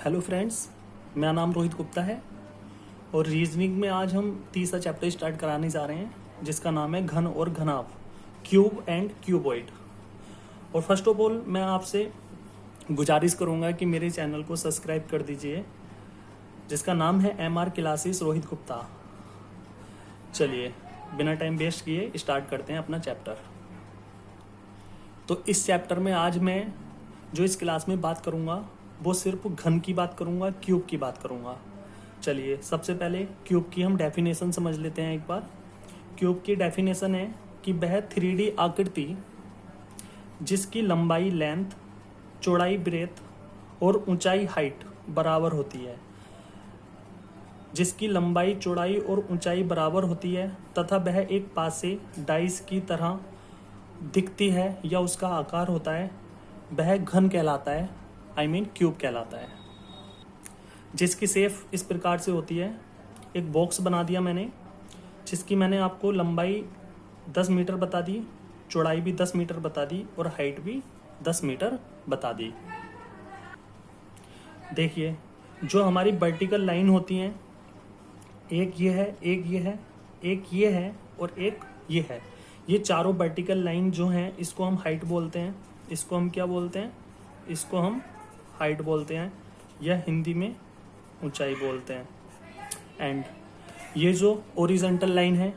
Hello friends, मेरा नाम रोहित गुप्ता है और रीजनिंग में आज हम तीसरा चैप्टर स्टार्ट कराने जा रहे हैं जिसका नाम है घन और घनाभ, क्यूब एंड क्यूबॉइड। और फर्स्ट ऑफ ऑल मैं आपसे गुजारिश करूंगा कि मेरे चैनल को सब्सक्राइब कर दीजिए जिसका नाम है MR क्लासेस रोहित गुप्ता। चलिए बिना टाइम वेस्ट किए स्टार्ट करते हैं अपना चैप्टर। तो इस चैप्टर में आज मैं जो इस क्लास में बात करूंगा वो सिर्फ घन की बात करूंगा, क्यूब की बात करूंगा। चलिए सबसे पहले क्यूब की हम डेफिनेशन समझ लेते हैं एक बार। क्यूब की डेफिनेशन है कि वह 3D आकृति जिसकी लंबाई लेंथ, चौड़ाई ब्रेथ और ऊंचाई हाइट बराबर होती है, जिसकी लंबाई चौड़ाई और ऊंचाई बराबर होती है तथा वह एक पासे डाइस की तरह दिखती है या उसका आकार होता है, वह घन कहलाता है, क्यूब कहलाता है। जिसकी शेप इस प्रकार से होती है, एक बॉक्स बना दिया मैंने जिसकी मैंने आपको लंबाई 10 मीटर बता दी, चौड़ाई भी 10 मीटर बता दी और हाइट भी 10 मीटर बता दी। देखिए जो हमारी वर्टिकल लाइन होती हैं, एक ये है, एक ये है, एक ये है और एक ये है। ये चारों वर्टिकल लाइन जो हैं इसको हम हाइट बोलते हैं। इसको हम क्या बोलते हैं? इसको हम हाइट बोलते हैं या हिंदी में ऊंचाई बोलते हैं। एंड ये जो ओरिजेंटल लाइन है,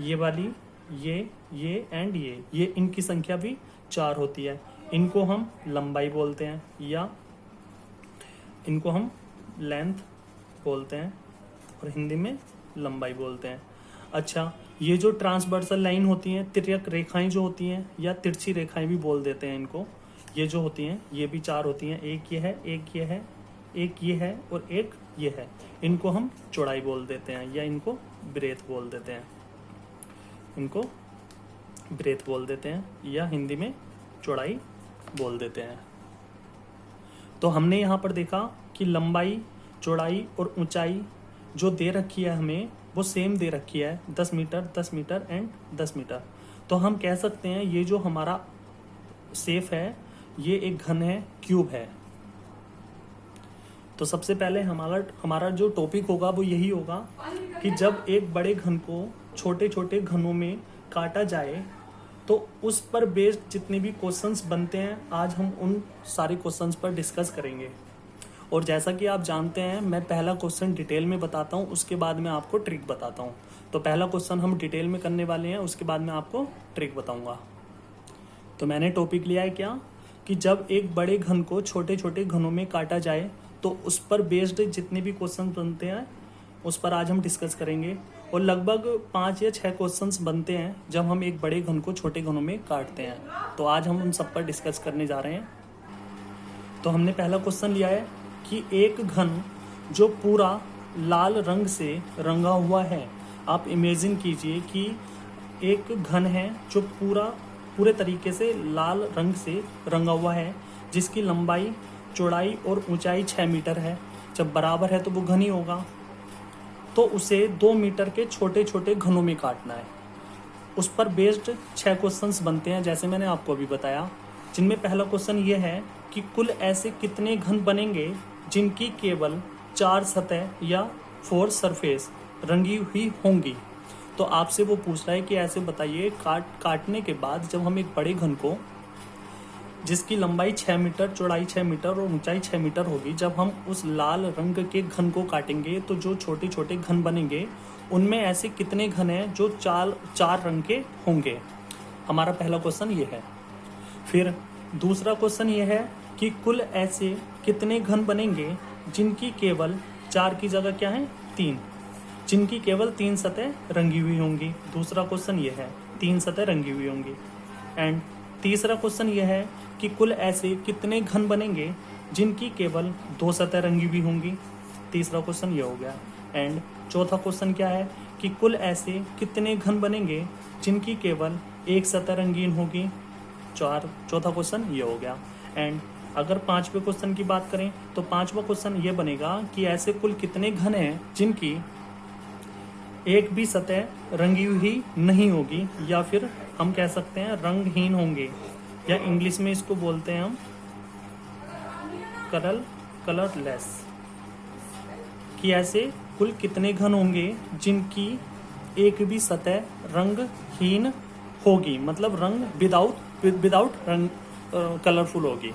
ये वाली, ये एंड ये इनकी संख्या भी 4 होती है। इनको हम लंबाई बोलते हैं या इनको हम लेंथ बोलते हैं और हिंदी में लंबाई बोलते हैं। अच्छा, ये जो ट्रांसवर्सल लाइन होती हैं, तिर्यक रेखाएं जो होती हैं या तिरछी रेखाएं भी बोल देते हैं इनको, ये जो होती हैं ये भी 4 होती हैं। एक ये है, एक ये है, एक ये है और एक ये है। इनको हम चौड़ाई बोल देते हैं या इनको ब्रेथ बोल देते हैं। इनको ब्रेथ बोल देते हैं या हिंदी में चौड़ाई बोल देते हैं। तो हमने यहाँ पर देखा कि लंबाई, चौड़ाई और ऊंचाई जो दे रखी है हमें वो सेम दे रखी है, 10 मीटर, 10 मीटर एंड 10 मीटर। तो हम कह सकते हैं ये जो हमारा शेप है ये एक घन है, क्यूब है। तो सबसे पहले हमारा जो टॉपिक होगा वो यही होगा कि जब एक बड़े घन को छोटे छोटे घनों में काटा जाए तो उस पर बेस्ड जितने भी क्वेश्चंस बनते हैं आज हम उन सारे क्वेश्चंस पर डिस्कस करेंगे। और जैसा कि आप जानते हैं मैं पहला क्वेश्चन डिटेल में बताता हूँ, उसके बाद मैं आपको ट्रिक बताता हूँ। तो पहला क्वेश्चन हम डिटेल में करने वाले हैं, उसके बाद मैं आपको ट्रिक बताऊँगा। तो मैंने टॉपिक लिया है क्या कि जब एक बड़े घन को छोटे छोटे घनों में काटा जाए तो उस पर बेस्ड जितने भी क्वेश्चन बनते हैं उस पर आज हम डिस्कस करेंगे। और लगभग 5 या 6 क्वेश्चंस बनते हैं जब हम एक बड़े घन को छोटे घनों में काटते हैं। तो आज हम उन सब पर डिस्कस करने जा रहे हैं। तो हमने पहला क्वेश्चन लिया है कि एक घन जो पूरा लाल रंग से रंगा हुआ है। आप इमेजिन कीजिए कि एक घन है जो पूरे तरीके से लाल रंग से रंगा हुआ है, जिसकी लंबाई, चौड़ाई और ऊंचाई 6 मीटर है। जब बराबर है तो वो घन ही होगा। तो उसे 2 मीटर के छोटे छोटे घनों में काटना है। उस पर बेस्ड 6 क्वेश्चंस बनते हैं जैसे मैंने आपको अभी बताया, जिनमें पहला क्वेश्चन ये है कि कुल ऐसे कितने घन बनेंगे जिनकी केवल 4 सतह या 4 सरफेस रंगी हुई होंगी। तो आपसे वो पूछ रहा है कि ऐसे बताइए काटने के बाद जब हम एक बड़े घन को जिसकी लंबाई 6 मीटर, चौड़ाई 6 मीटर और ऊंचाई 6 मीटर होगी, जब हम उस लाल रंग के घन को काटेंगे तो जो छोटे छोटे घन बनेंगे उनमें ऐसे कितने घन हैं जो 4 रंग के होंगे। हमारा पहला क्वेश्चन ये है। फिर दूसरा क्वेश्चन ये है कि कुल ऐसे कितने घन बनेंगे जिनकी केवल 4 की जगह क्या है 3, जिनकी केवल 3 सतह रंगी हुई होंगी। दूसरा क्वेश्चन ये है 3 सतह रंगी हुई होंगी। एंड तीसरा क्वेश्चन ये है कि कुल ऐसे कितने घन बनेंगे जिनकी केवल 2 सतह रंगी हुई होंगी। तीसरा क्वेश्चन ये हो गया। एंड चौथा क्वेश्चन क्या है कि कुल ऐसे कितने घन बनेंगे जिनकी केवल 1 सतह रंगीन होगी। चौथा क्वेश्चन ये हो गया। एंड अगर 5वें क्वेश्चन की बात करें तो 5वां क्वेश्चन ये बनेगा कि ऐसे कुल कितने घन हैं जिनकी एक भी सतह रंगी हुई नहीं होगी या फिर हम कह सकते हैं रंगहीन होंगे, या इंग्लिश में इसको बोलते हैं हम कलर कलरलेस, कि ऐसे कुल कितने घन होंगे जिनकी एक भी सतह रंगहीन होगी, मतलब रंग विदाउट रंग कलरफुल होगी।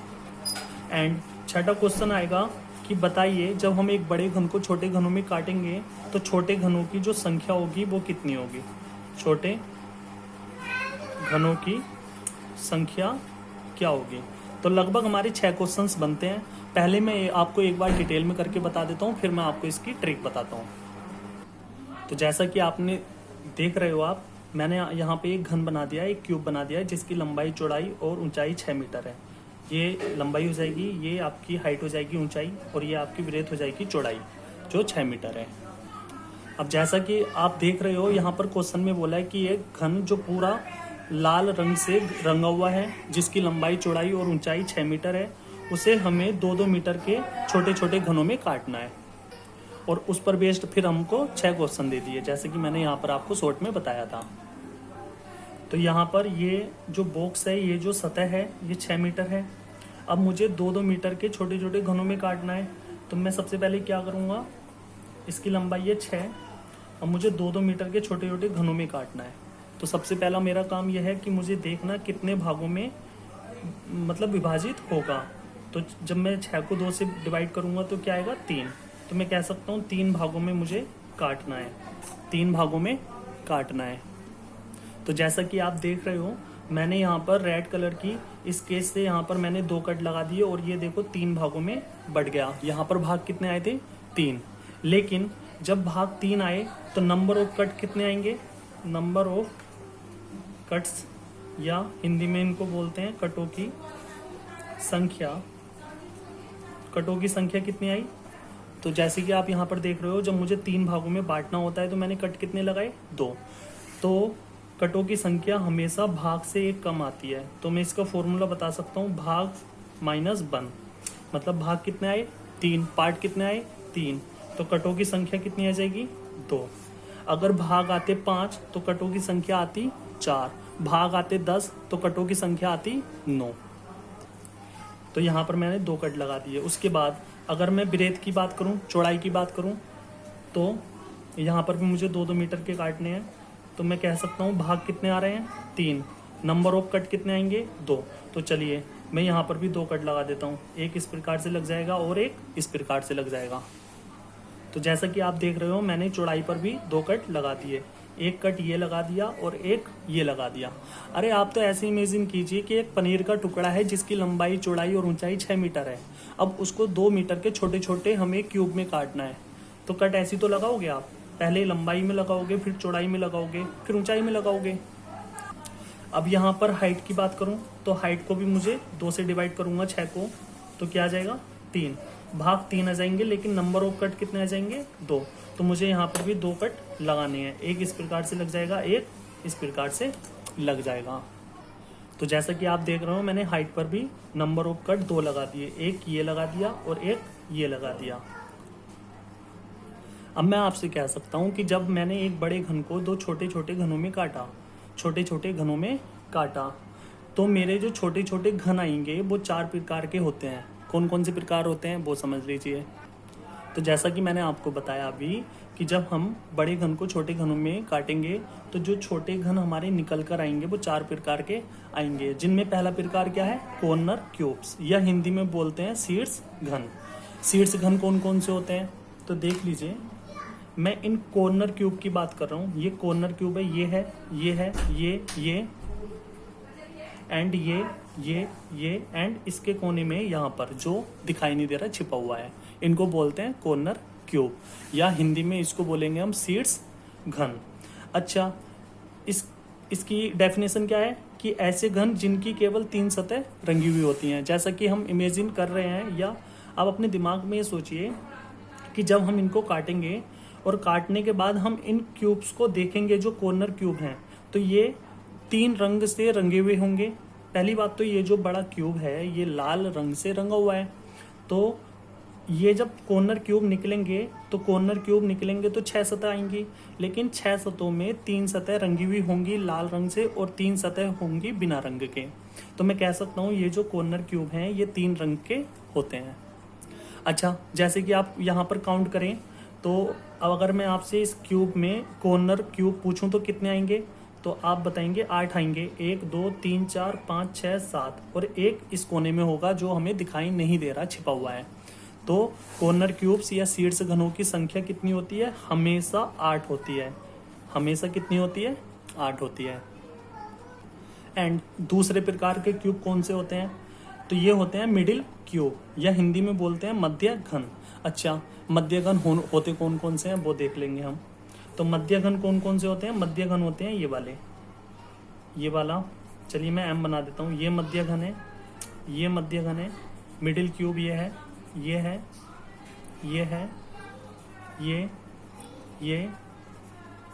एंड छठा क्वेश्चन आएगा कि बताइए जब हम एक बड़े घन को छोटे घनों में काटेंगे तो छोटे घनों की जो संख्या होगी वो कितनी होगी। छोटे घनों की संख्या क्या होगी। तो लगभग हमारे 6 क्वेश्चंस बनते हैं। पहले मैं आपको एक बार डिटेल में करके बता देता हूँ, फिर मैं आपको इसकी ट्रिक बताता हूँ। तो जैसा कि आपने देख रहे हो आप, मैंने यहाँ पे एक घन बना दिया है, एक क्यूब बना दिया है जिसकी लंबाई चौड़ाई और ऊंचाई 6 मीटर है। ये लंबाई हो जाएगी, ये आपकी हाइट हो जाएगी ऊंचाई, और ये आपकी ब्रेथ हो जाएगी चौड़ाई जो 6 मीटर है। अब जैसा कि आप देख रहे हो यहाँ पर क्वेश्चन में बोला है कि एक घन जो पूरा लाल रंग से रंगा हुआ है जिसकी लंबाई चौड़ाई और ऊंचाई 6 मीटर है, उसे हमें 2-2 मीटर के छोटे छोटे घनों में काटना है। और उस पर बेस्ड फिर हमको 6 क्वेश्चन दे दिए, जैसे कि मैंने यहाँ पर आपको शॉर्ट में बताया था। तो यहाँ पर ये जो बॉक्स है, ये जो सतह है, ये 6 मीटर है। अब मुझे 2-2 मीटर के छोटे छोटे घनों में काटना है। तो मैं सबसे पहले क्या करूँगा, इसकी लंबाई है 6, अब मुझे 2-2 मीटर के छोटे छोटे घनों में काटना है। तो सबसे पहला मेरा काम यह है कि मुझे देखना कितने भागों में मतलब विभाजित होगा। तो जब मैं 6 को 2 से डिवाइड करूँगा तो क्या आएगा, 3। तो मैं कह सकता हूँ 3 भागों में मुझे काटना है, 3 भागों में काटना है। तो जैसा कि आप देख रहे हो, मैंने यहाँ पर रेड कलर की इस केस से यहाँ पर मैंने 2 कट लगा दिए और ये देखो 3 भागों में बढ़ गया। यहाँ पर भाग कितने आए थे, 3। लेकिन जब भाग 3 आए तो नंबर ऑफ कट कितने आएंगे, नंबर ऑफ कट्स, या हिंदी में इनको बोलते हैं कटों की संख्या। कटों की संख्या कितनी आई, तो जैसे कि आप यहाँ पर देख रहे हो, जब मुझे 3 भागों में बांटना होता है तो मैंने कट कितने लगाए, 2। तो कटों की संख्या हमेशा भाग से 1 कम आती है। तो मैं इसका फॉर्मूला बता सकता हूँ, भाग माइनस बन, मतलब भाग कितने आए, 3, पार्ट कितने आए, 3। तो कटों की संख्या कितनी आ जाएगी, 2। अगर भाग आते 5 तो कटों की संख्या आती 4, भाग आते 10 तो कटों की संख्या आती 9। तो यहाँ पर मैंने 2 कट लगा दिए। उसके बाद अगर मैं ब्रेथ की बात करूँ, चौड़ाई की बात करूँ, तो यहाँ पर भी मुझे 2-2 मीटर के काटने हैं। तो मैं कह सकता हूँ भाग कितने आ रहे हैं, 3। नंबर ऑफ कट कितने आएंगे, 2। तो चलिए मैं यहाँ पर भी 2 कट लगा देता हूँ, एक इस प्रकार से लग जाएगा और एक इस प्रकार से लग जाएगा। तो जैसा कि आप देख रहे हो, मैंने चौड़ाई पर भी 2 कट लगा दिए, एक कट ये लगा दिया और एक ये लगा दिया। अरे आप तो ऐसे इमेजिन कीजिए कि एक पनीर का टुकड़ा है जिसकी लंबाई चौड़ाई और ऊंचाई 6 मीटर है। अब उसको 2 मीटर के छोटे छोटे हमें क्यूब में काटना है। तो कट ऐसी तो लगाओगे आप, पहले लंबाई में लगाओगे, फिर चौड़ाई में लगाओगे, फिर ऊंचाई में लगाओगे। अब यहाँ पर हाइट की बात करूँ तो हाइट को भी मुझे 2 से डिवाइड करूँगा 6 को, तो क्या आ जाएगा, 3। भाग 3 आ जाएंगे, लेकिन नंबर ऑफ कट कितने आ जाएंगे, 2। तो मुझे यहाँ पर भी 2 कट लगाने हैं, एक इस प्रकार से लग जाएगा, एक इस प्रकार से लग जाएगा। तो जैसा कि आप देख रहे हो, मैंने हाइट पर भी नंबर ऑफ कट 2 लगा दिए, एक ये लगा दिया और एक ये लगा दिया। अब मैं आपसे कह सकता हूँ कि जब मैंने एक बड़े घन को 2 छोटे छोटे घनों में काटा, छोटे छोटे घनों में काटा, तो मेरे जो छोटे छोटे घन आएंगे वो 4 प्रकार के होते हैं। कौन कौन से प्रकार होते हैं वो समझ लीजिए। तो जैसा कि मैंने आपको बताया अभी कि जब हम बड़े घन को छोटे घनों में काटेंगे तो जो छोटे घन हमारे निकल कर आएंगे वो 4 प्रकार के आएंगे, जिनमें पहला प्रकार क्या है, कॉर्नर क्यूब्स, या हिंदी में बोलते हैं शीर्ष घन। शीर्ष घन कौन कौन से होते हैं, तो देख लीजिए, मैं इन कॉर्नर क्यूब की बात कर रहा हूँ। ये कॉर्नर क्यूब है, ये है, ये है, ये एंड ये एंड इसके कोने में यहाँ पर जो दिखाई नहीं दे रहा, छिपा हुआ है, इनको बोलते हैं कॉर्नर क्यूब, या हिंदी में इसको बोलेंगे हम शीर्ष घन। अच्छा, इसकी डेफिनेशन क्या है कि ऐसे घन जिनकी केवल 3 सतह रंगी हुई होती हैं। जैसा कि हम इमेजिन कर रहे हैं, या आप अपने दिमाग में ये सोचिए कि जब हम इनको काटेंगे और काटने के बाद हम इन क्यूब्स को देखेंगे, जो कॉर्नर क्यूब हैं, तो ये 3 रंग से रंगे हुए होंगे। पहली बात तो ये जो बड़ा क्यूब है ये लाल रंग से रंगा हुआ है। तो ये जब कॉर्नर क्यूब निकलेंगे तो 6 सतह आएंगी, लेकिन 6 सतहों में 3 सतह रंगी हुई होंगी लाल रंग से और 3 सतह होंगी बिना रंग के। तो मैं कह सकता हूँ ये जो कॉर्नर क्यूब हैं ये 3 रंग के होते हैं। अच्छा, जैसे कि आप यहाँ पर काउंट करें तो अब अगर मैं आपसे इस क्यूब में कॉर्नर क्यूब पूछूं तो कितने आएंगे, तो आप बताएंगे 8 आएंगे। 1 2 3 4 5 6 7 और एक इस कोने में होगा जो हमें दिखाई नहीं दे रहा, छिपा हुआ है। तो कॉर्नर क्यूब्स या शीर्ष घनों की संख्या कितनी होती है? हमेशा 8 होती है। हमेशा कितनी होती है? 8 होती है। एंड दूसरे प्रकार के क्यूब कौन से होते हैं? तो ये होते हैं मिडिल क्यूब, या हिंदी में बोलते हैं मध्य घन। अच्छा, मध्य घन होते कौन कौन से हैं वो देख लेंगे हम। तो मध्य घन कौन कौन से होते हैं? मध्य घन होते हैं ये वाले, ये वाला, चलिए मैं एम बना देता हूँ। ये मध्य घन है, ये मध्य घन है। मिडिल क्यूब ये है, ये है, ये है,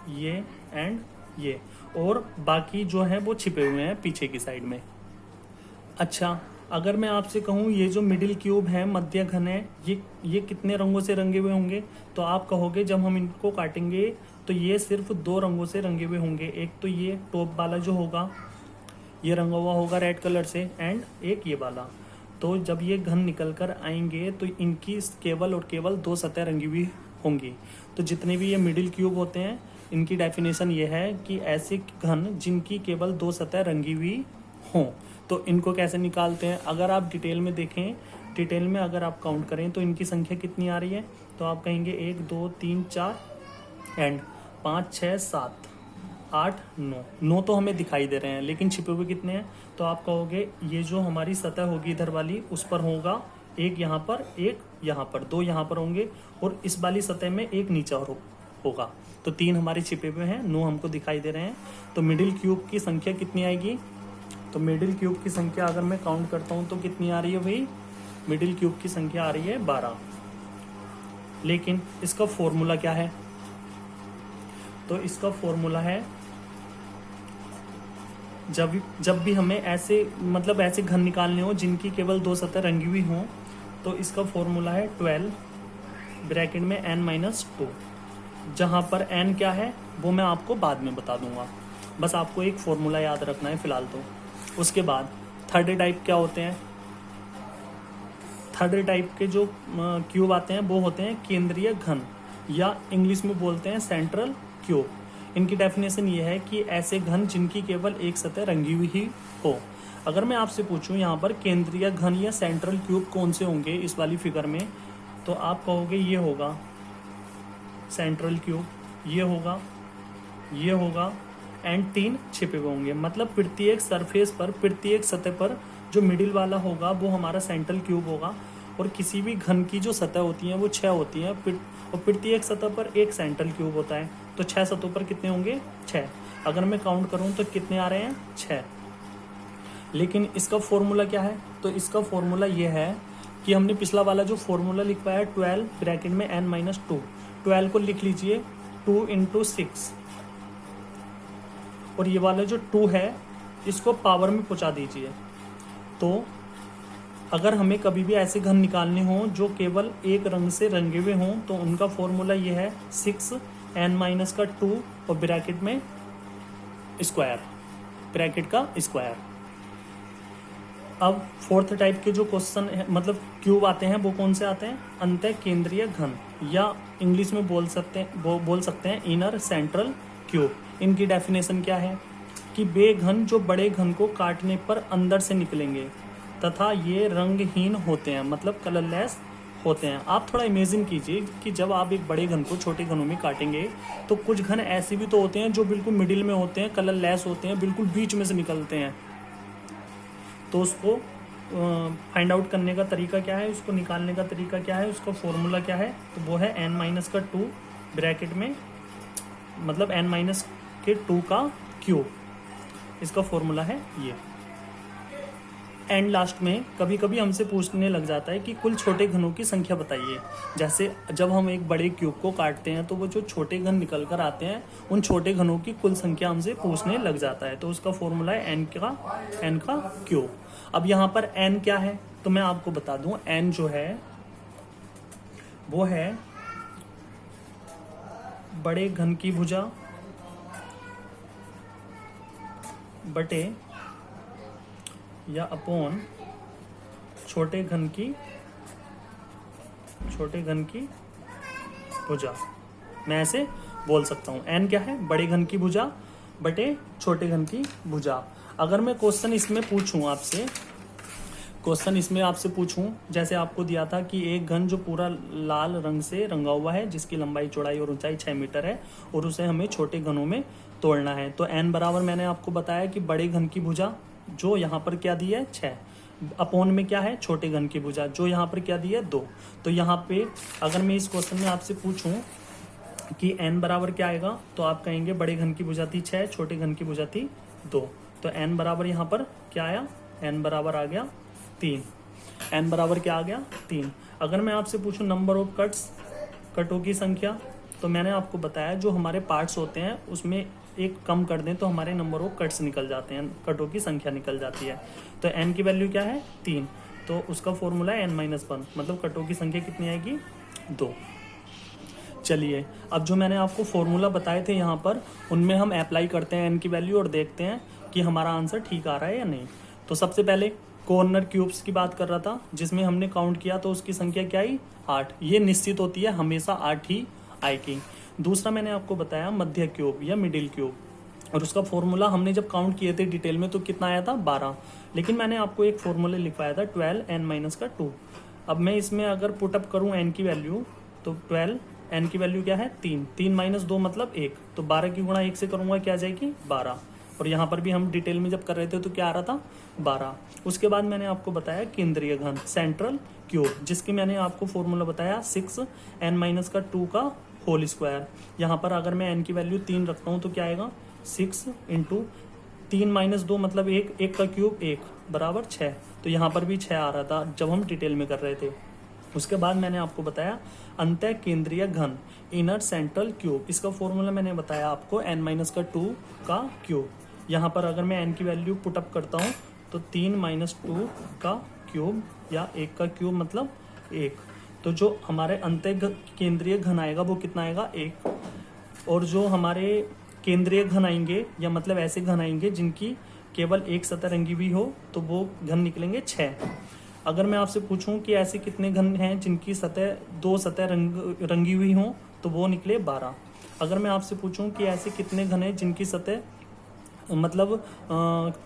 ये एंड ये, और बाकी जो है वो छिपे हुए हैं पीछे की साइड में। अच्छा, अगर मैं आपसे कहूँ ये जो मिडिल क्यूब है, मध्य घन है, ये कितने रंगों से रंगे हुए होंगे? तो आप कहोगे जब हम इनको काटेंगे तो ये सिर्फ 2 रंगों से रंगे हुए होंगे। एक तो ये टॉप वाला जो होगा ये रंगा हुआ होगा रेड कलर से, एंड एक ये वाला। तो जब ये घन निकल कर आएंगे तो इनकी केवल और केवल 2 सतह रंगी हुई होंगी। तो जितने भी ये मिडिल क्यूब होते हैं इनकी डेफिनेशन ये है कि ऐसे घन जिनकी केवल 2 सतह रंगी हुई हों। तो इनको कैसे निकालते हैं? अगर आप डिटेल में देखें, डिटेल में अगर आप काउंट करें तो इनकी संख्या कितनी आ रही है? तो आप कहेंगे 1 2 3 4 एंड 5 6 7 8 9। 9 तो हमें दिखाई दे रहे हैं, लेकिन छिपे हुए कितने हैं? तो आप कहोगे ये जो हमारी सतह होगी इधर वाली उस पर होगा एक यहाँ पर, एक यहाँ पर, 2 यहाँ पर होंगे, और इस वाली सतह में एक नीचे और होगा। तो 3 हमारे छिपे हुए हैं, 9 हमको दिखाई दे रहे हैं। तो मिडिल क्यूब की संख्या कितनी आएगी? तो मिडिल क्यूब की संख्या अगर मैं काउंट करता हूँ तो कितनी आ रही है भाई? मिडिल क्यूब की संख्या आ रही है 12। लेकिन इसका फॉर्मूला क्या है? तो इसका फॉर्मूला है, जब भी हमें ऐसे मतलब ऐसे घन निकालने हो जिनकी केवल 2 सतह रंगी हुई हों, तो इसका फॉर्मूला है 12 ब्रैकेट में n-2। जहाँ पर n क्या है वो मैं आपको बाद में बता दूंगा, बस आपको एक फॉर्मूला याद रखना है फिलहाल तो। उसके बाद थर्ड टाइप क्या होते हैं? थर्ड टाइप के जो क्यूब आते हैं वो होते हैं केंद्रीय घन, या इंग्लिश में बोलते हैं सेंट्रल क्यूब। इनकी डेफिनेशन ये है कि ऐसे घन जिनकी केवल एक सतह रंगी हुई ही हो। अगर मैं आपसे पूछूं यहाँ पर केंद्रीय घन या सेंट्रल क्यूब कौन से होंगे इस वाली फिगर में, तो आप कहोगे ये होगा सेंट्रल क्यूब, ये होगा एंड 3 छिपे हुए होंगे। मतलब प्रत्येक सरफेस पर, प्रत्येक सतह पर जो मिडिल वाला होगा वो हमारा सेंट्रल क्यूब होगा। और किसी भी घन की जो सतह होती हैं वो 6 होती हैं, और प्रत्येक सतह पर एक सेंट्रल क्यूब होता है। तो 6 सतहों पर कितने होंगे? 6। अगर मैं काउंट करूं तो कितने आ रहे हैं? 6। लेकिन इसका फॉर्मूला क्या है? तो इसका फॉर्मूला ये है कि हमने पिछला वाला जो फॉर्मूला लिखवाया है 12 ब्रैकेट में n-2, 12 को लिख लीजिए 2 × 6, और ये वाला जो 2 है इसको पावर में पहुंचा दीजिए। तो अगर हमें कभी भी ऐसे घन निकालने हों जो केवल एक रंग से रंगे हुए हों तो उनका फॉर्मूला ये है 6n-2 और ब्रैकेट में स्क्वायर, ब्रैकेट का स्क्वायर। अब फोर्थ टाइप के जो क्वेश्चन है मतलब क्यूब आते हैं वो कौन से आते हैं? अंतः केंद्रीय घन, या इंग्लिश में बोल सकते हैं इनर सेंट्रल क्यूब। इनकी डेफिनेशन क्या है कि वे घन जो बड़े घन को काटने पर अंदर से निकलेंगे तथा ये रंगहीन होते हैं, मतलब कलरलेस होते हैं। आप थोड़ा इमेजिन कीजिए कि जब आप एक बड़े घन को छोटे घनों में काटेंगे तो कुछ घन ऐसे भी तो होते हैं जो बिल्कुल मिडिल में होते हैं, कलरलेस होते हैं, बिल्कुल बीच में से निकलते हैं। तो उसको फाइंड आउट करने का तरीका क्या है, उसको निकालने का तरीका क्या है, उसका फॉर्मूला क्या है? तो वो है n-2 ब्रैकेट में, मतलब n-2 का क्यूब, इसका फॉर्मूला है ये। एंड लास्ट में कभी कभी हमसे पूछने लग जाता है कि कुल छोटे घनों की संख्या बताइए। जैसे जब हम एक बड़े क्यूब को काटते हैं तो वो जो छोटे घन निकल कर आते हैं उन छोटे घनों की कुल संख्या हमसे पूछने लग जाता है। तो उसका फॉर्मूला है n का क्यूब। अब यहाँ पर n क्या है तो मैं आपको बता दूं, n जो है वो है बड़े घन की भुजा बटे या अपॉन छोटे घन की छोटे घन की भुजा, मैं ऐसे बोल सकता हूँ। n क्या है, बड़े घन की भुजा बटे छोटे घन की भुजा। अगर मैं क्वेश्चन इसमें पूछूं, जैसे आपको दिया था कि एक घन जो पूरा लाल रंग से रंगा हुआ है, जिसकी लंबाई चौड़ाई और ऊंचाई 6 मीटर है, और उसे हमें छोटे घनों में तोड़ना है, तो n बराबर मैंने आपको बताया कि बड़े घन की भुजा जो यहाँ पर क्या दी है 6, अपोन में क्या है छोटे घन की भुजा जो यहाँ पर क्या दी है 2। तो यहाँ पे अगर मैं इस क्वेश्चन में आपसे पूछूं कि n बराबर क्या आएगा, तो आप कहेंगे बड़े घन की भुजा थी 6, छोटे घन की भुजा थी 2, तो n बराबर यहाँ पर क्या आया, n बराबर आ गया 3। n बराबर क्या आ गया 3। अगर मैं आपसे पूछूं नंबर ऑफ कट्स, कटों की संख्या, तो मैंने आपको बताया जो हमारे पार्ट्स होते हैं उसमें एक कम कर दें तो हमारे नंबर ऑफ कट्स निकल जाते हैं, कटों की संख्या निकल जाती है। तो n की वैल्यू क्या है 3, तो उसका फॉर्मूला है n-1, मतलब कटों की संख्या कितनी आएगी 2। चलिए अब जो मैंने आपको फॉर्मूला बताए थे यहाँ पर, उनमें हम अप्लाई करते हैं n की वैल्यू और देखते हैं कि हमारा आंसर ठीक आ रहा है या नहीं। तो सबसे पहले कॉर्नर क्यूब्स की बात कर रहा था, जिसमें हमने काउंट किया तो उसकी संख्या क्या आई 8। ये निश्चित होती है, हमेशा 8 ही आएगी। दूसरा मैंने आपको बताया मध्य क्यूब या मिडिल क्यूब, और उसका फॉर्मूला हमने जब काउंट किए थे डिटेल में तो कितना आया था 12, लेकिन मैंने आपको एक फॉर्मूला लिखवाया था 12n-2। अब मैं इसमें अगर पुटअप करूँ n की वैल्यू, तो 12 n की वैल्यू क्या है 3, 3 - 2 मतलब 1, तो 12 की गुणा 1 से करूँगा क्या आ जाएगी 12, और यहाँ पर भी हम डिटेल में जब कर रहे थे तो क्या आ रहा था 12। उसके बाद मैंने आपको बताया केंद्रीय घन सेंट्रल क्यूब, जिसकी मैंने आपको फॉर्मूला बताया 6n-2 का होल स्क्वायर। यहाँ पर अगर मैं n की वैल्यू 3 रखता हूँ तो क्या आएगा 6 × 3 - 2 मतलब 1, 1 का क्यूब 1 बराबर 6, तो यहाँ पर भी 6 आ रहा था जब हम डिटेल में कर रहे थे। उसके बाद मैंने आपको बताया अंतः केंद्रीय घन इनर सेंट्रल क्यूब, इसका फॉर्मूला मैंने बताया आपको n-2 का क्यूब। यहाँ पर अगर मैं n की वैल्यू पुटअप करता हूँ तो 3 - 2 का क्यूब या 1 का क्यूब मतलब 1, तो जो हमारे अंतः केंद्रीय घन आएगा वो कितना आएगा 1, और जो हमारे केंद्रीय घन आएंगे या मतलब ऐसे घन आएंगे जिनकी केवल एक सतह रंगी हुई हो तो वो घन निकलेंगे 6। अगर मैं आपसे पूछूं कि ऐसे कितने घन हैं जिनकी सतह 2 सतह रंगी हुई हो तो वो निकले 12। अगर मैं आपसे पूछूं कि ऐसे कितने घन हैं जिनकी सतह मतलब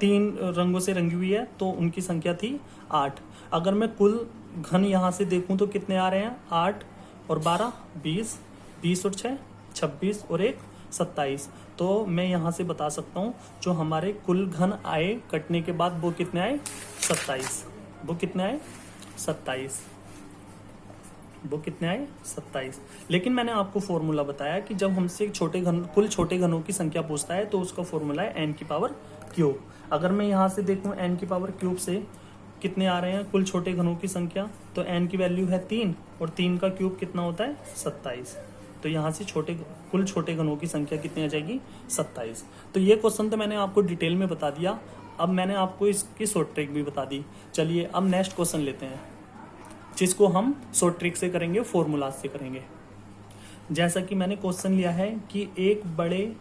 3 रंगों से रंगी हुई है तो उनकी संख्या थी 8। अगर मैं कुल घन यहाँ से देखूं तो कितने आ रहे हैं 8 और 12 20, 20 और 6 26 और 1 27, तो मैं यहाँ से बता सकता हूँ जो हमारे कुल घन आए कटने के बाद वो कितने आए 27, वो कितने आए 27, वो कितने आए 27। लेकिन मैंने आपको फॉर्मूला बताया कि जब हमसे छोटे घन कुल छोटे घनों की संख्या पूछता है तो उसका फॉर्मूला है n की पावर क्यूब। अगर मैं यहाँ से देखूँ n की पावर क्यूब से कितने आ रहे हैं कुल छोटे घनों की संख्या, तो n की वैल्यू है 3 और 3 का क्यूब कितना होता है 27, तो यहाँ से कुल छोटे घनों की संख्या कितनी आ जाएगी 27। तो ये क्वेश्चन तो मैंने आपको डिटेल में बता दिया, अब मैंने आपको इसकी शॉर्ट ट्रिक भी बता दी। चलिए अब नेक्स्ट क्वेश्चन लेते हैं, जिसको हम शॉर्ट ट्रिक से करेंगे, फॉर्मूला से करेंगे। जैसा कि मैंने क्वेश्चन लिया है कि एक बड़े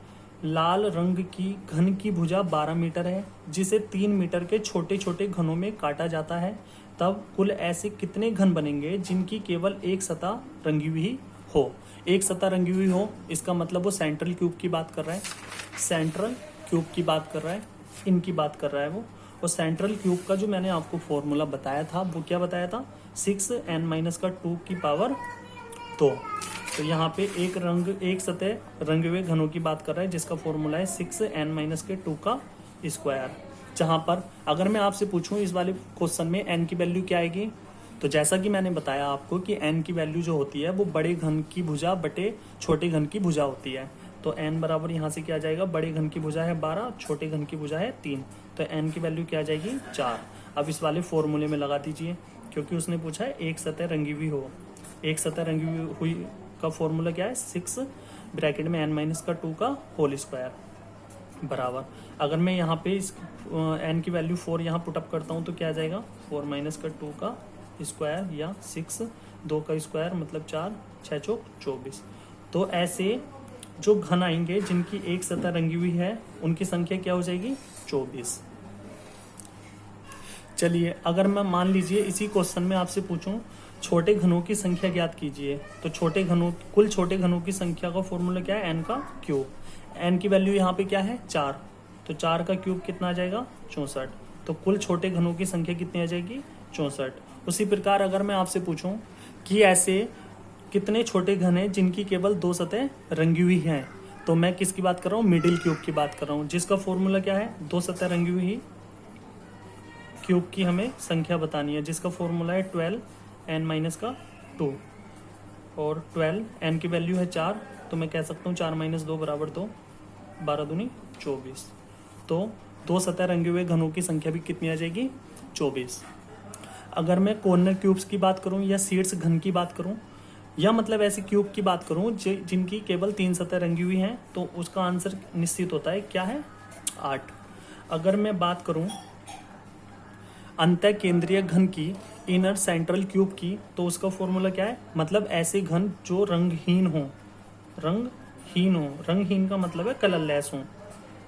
लाल रंग की घन की भुजा 12 मीटर है जिसे 3 मीटर के छोटे छोटे घनों में काटा जाता है, तब कुल ऐसे कितने घन बनेंगे जिनकी केवल एक सतह रंगी हुई हो। एक सतह रंगी हुई हो इसका मतलब वो सेंट्रल क्यूब की बात कर रहा है, सेंट्रल क्यूब की बात कर रहा है, इनकी बात कर रहा है वो। और सेंट्रल क्यूब का जो मैंने आपको फॉर्मूला बताया था वो क्या बताया था 6n-2 की पावर 2। तो यहाँ पे एक सतह रंगे हुए घनों की बात कर रहा है जिसका फॉर्मूला है 6n-2 का स्क्वायर। जहाँ पर अगर मैं आपसे पूछूं इस वाले क्वेश्चन में n की वैल्यू क्या आएगी, तो जैसा कि मैंने बताया आपको कि n की वैल्यू जो होती है वो बड़े घन की भुजा बटे छोटे घन की भुजा होती है। तो n बराबर यहाँ से क्या आ जाएगा, बड़े घन की भुजा है 12, छोटे घन की भुजा है 3, तो n की वैल्यू क्या आ जाएगी 4। अब इस वाले फॉर्मूले में लगा दीजिए, क्योंकि उसने पूछा है एक सतह रंगी हुई हो। एक सतह रंगी हुई का फॉर्मूला क्या है 6 ब्रैकेट में n-2 का होल स्क्वायर बराबर। अगर मैं यहाँ पे इस n की वैल्यू 4 यहाँ पुटअप करता हूँ तो क्या आ जाएगा 4-2 का स्क्वायर या 6 2 का स्क्वायर मतलब 4 6 चौक 24। तो ऐसे जो घन आएंगे जिनकी एक सतह रंगी हुई है उनकी संख्या क्या हो जाएगी 24। चलिए अगर मैं मान लीजिए इसी क्वेश्चन में आपसे पूछूं छोटे घनों की संख्या ज्ञात कीजिए, तो कुल छोटे घनों की संख्या का फॉर्मूला क्या है, एन का क्यूब। एन की वैल्यू यहाँ पे क्या है 4, तो 4 का क्यूब कितना आ जाएगा 64। तो कुल छोटे घनों की संख्या कितनी आ जाएगी 64। उसी प्रकार अगर मैं आपसे पूछूं कि ऐसे कितने छोटे घन हैं जिनकी केवल 2 सतह रंगी हुई हैं, तो मैं किसकी बात कर रहा हूँ, मिडिल क्यूब की बात कर रहा हूँ, जिसका फॉर्मूला क्या है 2 सतह रंगी हुई क्यूब की हमें संख्या बतानी है, जिसका फॉर्मूला है 12 n माइनस का 2 और 12 n की वैल्यू है 4, तो मैं कह सकता हूँ 4 माइनस 2 बराबर 2, 12 दूनी 24। तो 2 सतह रंगे हुए घनों की संख्या भी कितनी आ जाएगी 24। अगर मैं कॉर्नर क्यूब्स की बात करूं या शीर्ष घन की बात करूं या मतलब ऐसे क्यूब की बात करूं जिनकी केवल 3 सतह रंगी हुई हैं, तो उसका आंसर निश्चित होता है, क्या है 8। अगर मैं बात करूं अंतः केंद्रीय घन की, इनर सेंट्रल क्यूब की, तो उसका फॉर्मूला क्या है, मतलब ऐसे घन जो रंगहीन हो, रंगहीन का मतलब है कलरलेस हो,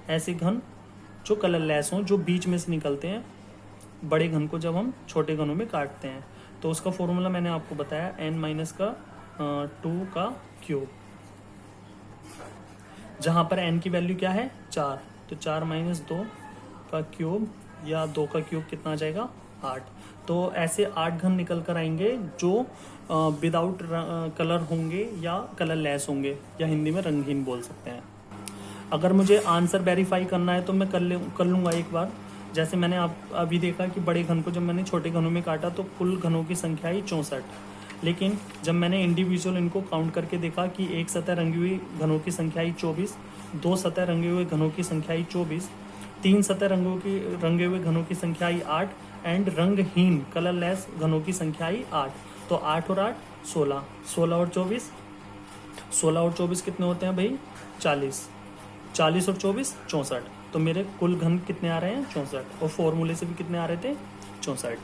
ऐसे घन जो कलरलेस हो, जो बीच में से निकलते हैं बड़े घन को जब हम छोटे घनों में काटते हैं, तो उसका फॉर्मूला मैंने आपको बताया n माइनस का 2 का क्यूब, जहां पर n की वैल्यू क्या है 4, तो 4 माइनस 2 का क्यूब या 2 का क्यूब कितना आ जाएगा 8। तो ऐसे 8 घन निकल कर आएंगे जो विदाउट कलर होंगे या कलरलेस होंगे, या हिंदी में रंगहीन बोल सकते हैं। अगर मुझे आंसर वेरीफाई करना है तो मैं कर लूँगा एक बार। जैसे मैंने आप अभी देखा कि बड़े घन को जब मैंने छोटे घनों में काटा तो कुल घनों की संख्या ही 64, लेकिन जब मैंने इंडिविजुअल इनको काउंट करके देखा कि एक सतह रंगी हुई घनों की संख्या ही 24, 2 सतह रंगे हुए घनों की संख्या ही 24, 3 सतह रंगे हुए घनों की संख्या ही 8 एंड रंगहीन कलरलेस घनों की संख्या ही 8। तो 8 और 8 16, 16 और 24, 16 और 24 कितने होते हैं भाई 40, 40 और 24 64। तो मेरे कुल घन कितने आ रहे हैं 64, और फॉर्मूले से भी कितने आ रहे थे 64।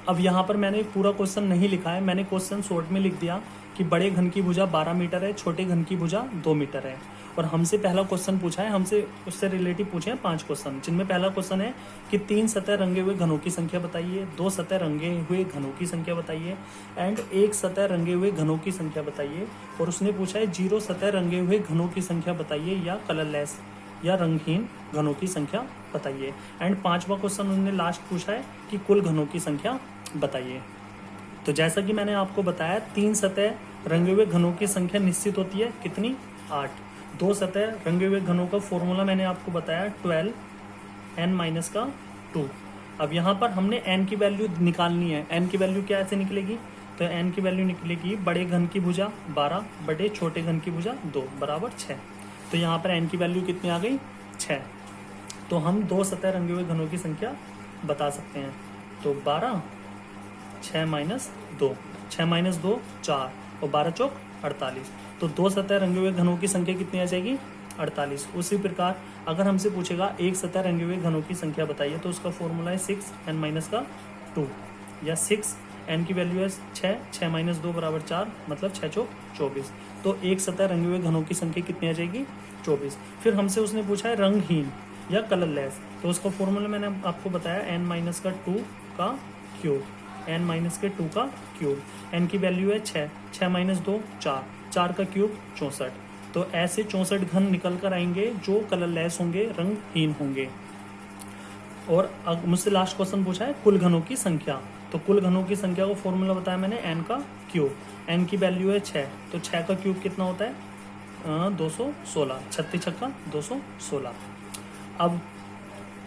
अब यहाँ पर मैंने पूरा क्वेश्चन नहीं लिखा है, मैंने क्वेश्चन शॉर्ट में लिख दिया कि बड़े घन की भुजा 12 मीटर है, छोटे घन की भुजा 2 मीटर है। और हमसे पहला क्वेश्चन पूछा है, हमसे उससे रिलेटिव पूछे हैं 5 क्वेश्चन, जिनमें पहला क्वेश्चन है कि 3 सतह रंगे हुए घनों की संख्या बताइए, 2 सतह रंगे हुए घनों की संख्या बताइए एंड 1 सतह रंगे हुए घनों की संख्या बताइए। और उसने पूछा है 0 सतह रंगे हुए घनों की संख्या बताइए या कलरलेस या रंगहीन घनों की संख्या बताइए। एंड 5वां क्वेश्चन उन्होंने लास्ट पूछा है कि कुल घनों की संख्या बताइए। तो जैसा कि मैंने आपको बताया 3 सतह रंगे हुए घनों की संख्या निश्चित होती है कितनी 8, 2 सतह रंगे हुए घनों का फॉर्मूला मैंने आपको बताया 12 n माइनस का 2। अब यहाँ पर हमने n की वैल्यू निकालनी है, n की वैल्यू क्या ऐसे निकलेगी, तो n की वैल्यू निकलेगी बड़े घन की भुजा 12 बटे छोटे घन की भुजा 2 बराबर 6। तो यहाँ पर n की वैल्यू कितनी आ गई 6। तो हम 2 सतह रंगे हुए घनों की संख्या बता सकते हैं। तो 12, 6 माइनस 2, 6 माइनस 2 4 और 12 चौक 48। तो 2 सतह रंगे हुए घनों की संख्या कितनी आ जाएगी 48। उसी प्रकार अगर हमसे पूछेगा 1 सतह रंगे हुए घनों की संख्या बताइए, तो उसका फॉर्मूला है 6 n माइनस का 2 या 6 n की वैल्यू है 6, 6 माइनस 2 बराबर 4, मतलब 6 चौक 24। तो 1 सतह रंगे हुए घनों की संख्या कितनी आ जाएगी 24। फिर हमसे उसने पूछा है रंगहीन या कलरलेस, तो उसका फॉर्मूला मैंने आपको बताया n माइनस का 2 का क्यूब, n माइनस के 2 का क्यूब। n की वैल्यू है 6, 6 माइनस 2 4, 4 का क्यूब 64। तो ऐसे 64 घन निकल कर आएंगे जो कलरलेस होंगे, रंगहीन होंगे। और अब मुझसे लास्ट क्वेश्चन पूछा है कुल घनों की संख्या, तो कुल घनों की संख्या को फॉर्मूला बताया मैंने n का क्यूब, n की वैल्यू है 6, तो 6 का क्यूब कितना होता है 216, 36 छक्का 216। अब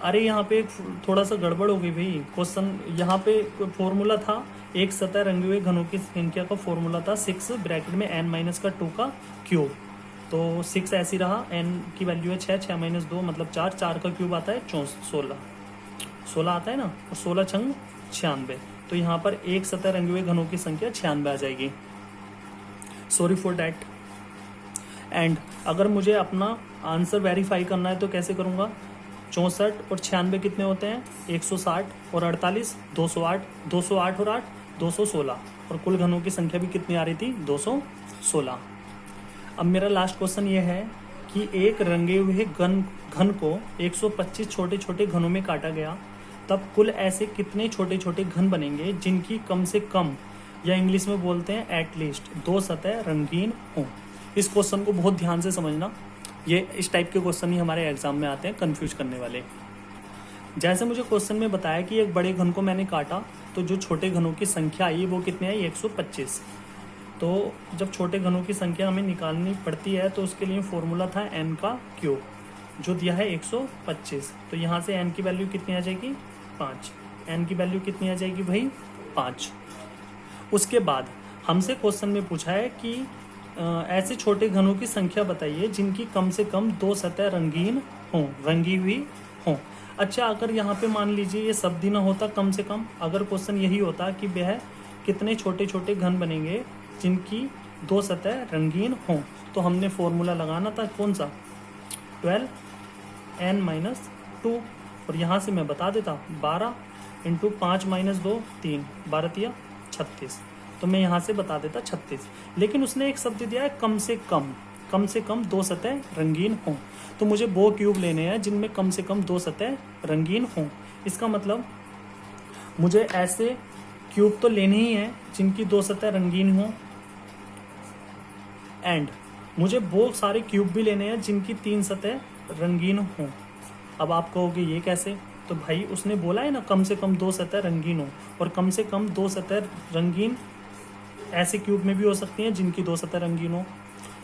अरे यहाँ पे थोड़ा सा गड़बड़ हो गई भाई, क्वेश्चन यहाँ पे फॉर्मूला था 1 सतह रंगे हुए घनों की संख्या का फॉर्मूला था 6 ब्रैकेट में n माइनस का 2 का क्यूब। तो 6 ऐसी रहा, n की वैल्यू है 6, 6 माइनस 2 मतलब 4, 4 का क्यूब आता है 16, 16 आता है ना, और 16 छंग 96। तो यहाँ पर 1 सतह रंगे हुए घनों की संख्या 96 आ जाएगी। Sorry for that. एंड अगर मुझे अपना आंसर वेरीफाई करना है तो कैसे करूँगा, 64 और 96 कितने होते हैं 160 और 48 208, 208 और 8 216, और कुल घनों की संख्या भी कितनी आ रही थी 216। अब मेरा लास्ट क्वेश्चन ये है कि एक रंगे हुए घन को 125 छोटे छोटे घनों में काटा गया तब कुल ऐसे कितने छोटे छोटे घन बनेंगे जिनकी कम से कम, या इंग्लिश में बोलते हैं एटलीस्ट, 2 सतह रंगीन हों। इस क्वेश्चन को बहुत ध्यान से समझना, ये इस टाइप के क्वेश्चन ही हमारे एग्जाम में आते हैं कंफ्यूज करने वाले। जैसे मुझे क्वेश्चन में बताया कि एक बड़े घन को मैंने काटा तो जो छोटे घनों की संख्या आई वो कितनी आई, 125। तो जब छोटे घनों की संख्या हमें निकालनी पड़ती है तो उसके लिए फॉर्मूला था n का क्यूब, जो दिया है 125। तो यहाँ से n की वैल्यू कितनी आ जाएगी, 5। n की वैल्यू कितनी आ जाएगी भाई, 5। उसके बाद हमसे क्वेश्चन में पूछा है कि ऐसे छोटे घनों की संख्या बताइए जिनकी कम से कम 2 सतह रंगीन हों, रंगी हुई हों। अच्छा, अगर यहाँ पे मान लीजिए ये शब्द ही ना होता कम से कम, अगर क्वेश्चन यही होता कि वह कितने छोटे छोटे घन बनेंगे जिनकी 2 सतह रंगीन हों, तो हमने फॉर्मूला लगाना था कौन सा, 12n-2। और यहाँ से मैं बता देता 12 × 5 - 2 3, 12 तिया 36। तो मैं यहाँ से बता देता 36। लेकिन उसने एक शब्द दिया है कम से कम 2 सतह रंगीन हों। तो मुझे वो क्यूब लेने हैं जिनमें कम से कम 2 सतह रंगीन हों। इसका मतलब मुझे ऐसे क्यूब तो लेने ही हैं जिनकी 2 सतह रंगीन हों, एंड मुझे वो सारे क्यूब भी लेने हैं जिनकी 3 सतह रंगीन हों। अब आप कहोगे ये कैसे, तो भाई उसने बोला है ना कम से कम 2 सतह रंगीन हो, और कम से कम 2 सतह रंगीन ऐसे क्यूब में भी हो सकती हैं जिनकी 2 सतह रंगीन हो,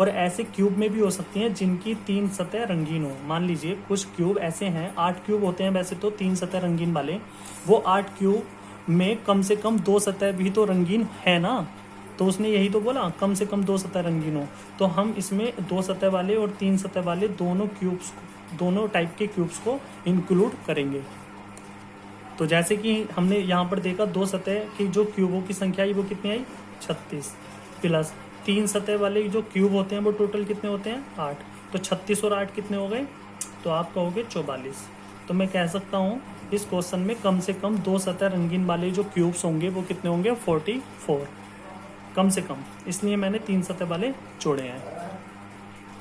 और ऐसे क्यूब में भी हो सकती हैं जिनकी 3 सतह रंगीन हो। मान लीजिए कुछ क्यूब ऐसे हैं, 8 क्यूब होते हैं वैसे तो 3 सतह रंगीन वाले, वो 8 क्यूब में कम से कम 2 सतह भी तो रंगीन है ना। तो उसने यही तो बोला कम से कम 2 सतह रंगीन हो, तो हम इसमें 2 सतह वाले और 3 सतह वाले दोनों टाइप के क्यूब्स को इंक्लूड करेंगे। तो जैसे कि हमने यहाँ पर देखा 2 सतह की जो क्यूबों की संख्या आई वो कितनी आई, 36, प्लस 3 सतह वाले जो क्यूब होते हैं वो टोटल कितने होते हैं, 8। तो 36 और 8 कितने हो गए, तो आप कहोगे 44। तो मैं कह सकता हूँ इस क्वेश्चन में कम से कम 2 सतह रंगीन वाले जो क्यूब्स होंगे वो कितने होंगे, 44 कम से कम, इसलिए मैंने 3 सतह वाले जोड़े हैं।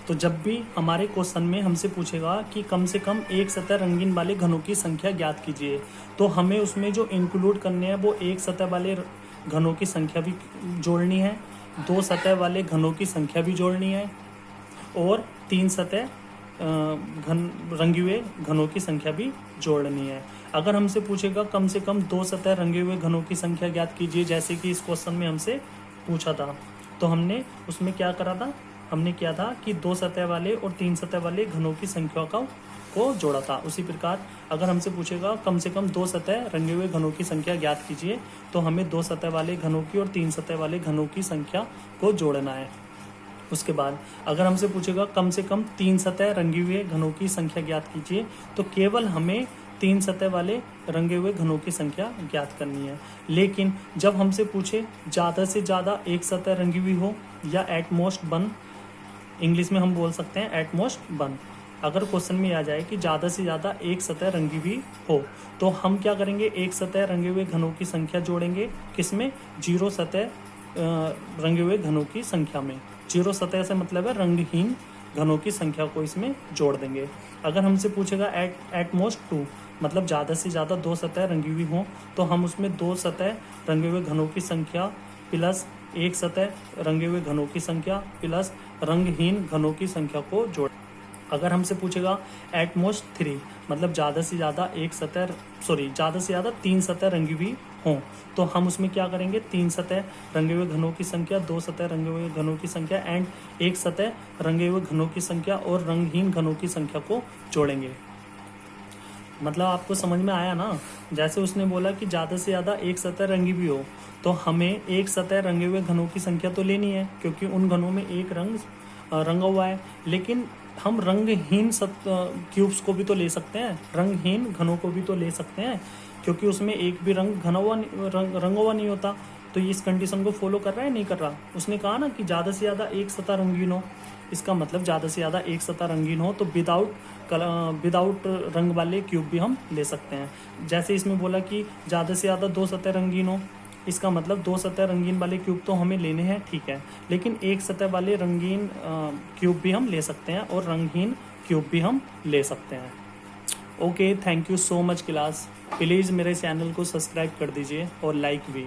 तो जब भी हमारे क्वेश्चन में हमसे पूछेगा कि कम से कम 1 सतह रंगीन वाले घनों की संख्या ज्ञात कीजिए, तो हमें उसमें जो इंक्लूड करने हैं वो 1 सतह वाले घनों की संख्या भी जोड़नी है, 2 सतह वाले घनों की संख्या भी जोड़नी है, और 3 सतह रंगे हुए घनों की संख्या भी जोड़नी है। अगर हमसे पूछेगा कम से कम 2 सतह रंगे हुए घनों की संख्या ज्ञात कीजिए, जैसे कि इस क्वेश्चन में हमसे पूछा था, तो हमने उसमें क्या करा था, हमने किया था कि 2 सतह वाले और 3 सतह वाले घनों की संख्या को जोड़ा था। उसी प्रकार अगर हमसे पूछेगा कम से कम 2 सतह रंगे हुए घनों की संख्या ज्ञात कीजिए, तो हमें 2 सतह वाले घनों की और 3 सतह वाले घनों की संख्या को जोड़ना है। उसके बाद अगर हमसे पूछेगा कम से कम 3 सतह रंगे हुए घनों की संख्या ज्ञात कीजिए, तो केवल हमें 3 सतह वाले रंगे हुए घनों की संख्या ज्ञात करनी है। लेकिन जब हमसे पूछे ज़्यादा से ज़्यादा 1 सतह रंगी हुई हो या एट मोस्ट 1, इंग्लिश में हम बोल सकते हैं एट मोस्ट 1, अगर क्वेश्चन में आ जाए कि ज़्यादा से ज़्यादा 1 सतह रंगी हुई हो, तो हम क्या करेंगे, 1 सतह रंगे हुए घनों की संख्या जोड़ेंगे, किसमें, 0 सतह रंगे हुए घनों की संख्या में। 0 सतह से मतलब है रंगहीन घनों की संख्या को इसमें जोड़ देंगे। अगर हमसे पूछेगा एट मोस्ट 2, मतलब ज़्यादा से ज़्यादा 2 सतह रंगी हुई हों, तो हम उसमें 2 सतह रंगे हुए घनों की संख्या प्लस 1 सतह रंगे हुए घनों की संख्या प्लस रंगहीन घनों की संख्या को जोड़। अगर हमसे पूछेगा एट मोस्ट 3, मतलब ज़्यादा से ज़्यादा 3 सतह रंगी हुई हों, तो हम उसमें क्या करेंगे, 3 सतह रंगे हुए घनों की संख्या, 2 सतह रंगे हुए घनों की संख्या एंड 1 सतह रंगे हुए घनों की संख्या और रंगहीन घनों की संख्या को जोड़ेंगे। मतलब आपको समझ में आया ना। जैसे उसने बोला कि ज़्यादा से ज़्यादा 1 सतह रंगी हुई हो, तो हमें 1 सतह रंगे हुए घनों की संख्या तो लेनी है, क्योंकि उन घनों में एक रंग रंगा हुआ है। लेकिन हम रंगहीन क्यूब्स को भी तो ले सकते हैं, रंगहीन घनों को भी तो ले सकते हैं, क्योंकि उसमें एक भी रंग रंगा हुआ नहीं होता। तो ये इस कंडीशन को फॉलो कर रहा है, नहीं कर रहा। उसने कहा ना कि ज़्यादा से ज़्यादा 1 सतह रंगीन हो, इसका मतलब ज़्यादा से ज़्यादा 1 सतह रंगीन हो तो विदाउट रंग वाले क्यूब भी हम ले सकते हैं। जैसे इसमें बोला कि ज़्यादा से ज़्यादा 2 सतह रंगीन हो, इसका मतलब 2 सतह रंगीन वाले क्यूब तो हमें लेने हैं, ठीक है, लेकिन 1 सतह वाले रंगीन क्यूब भी हम ले सकते हैं और रंगहीन क्यूब भी हम ले सकते हैं। Okay, thank you so much class. Please मेरे चैनल को सब्सक्राइब कर दीजिए और लाइक भी।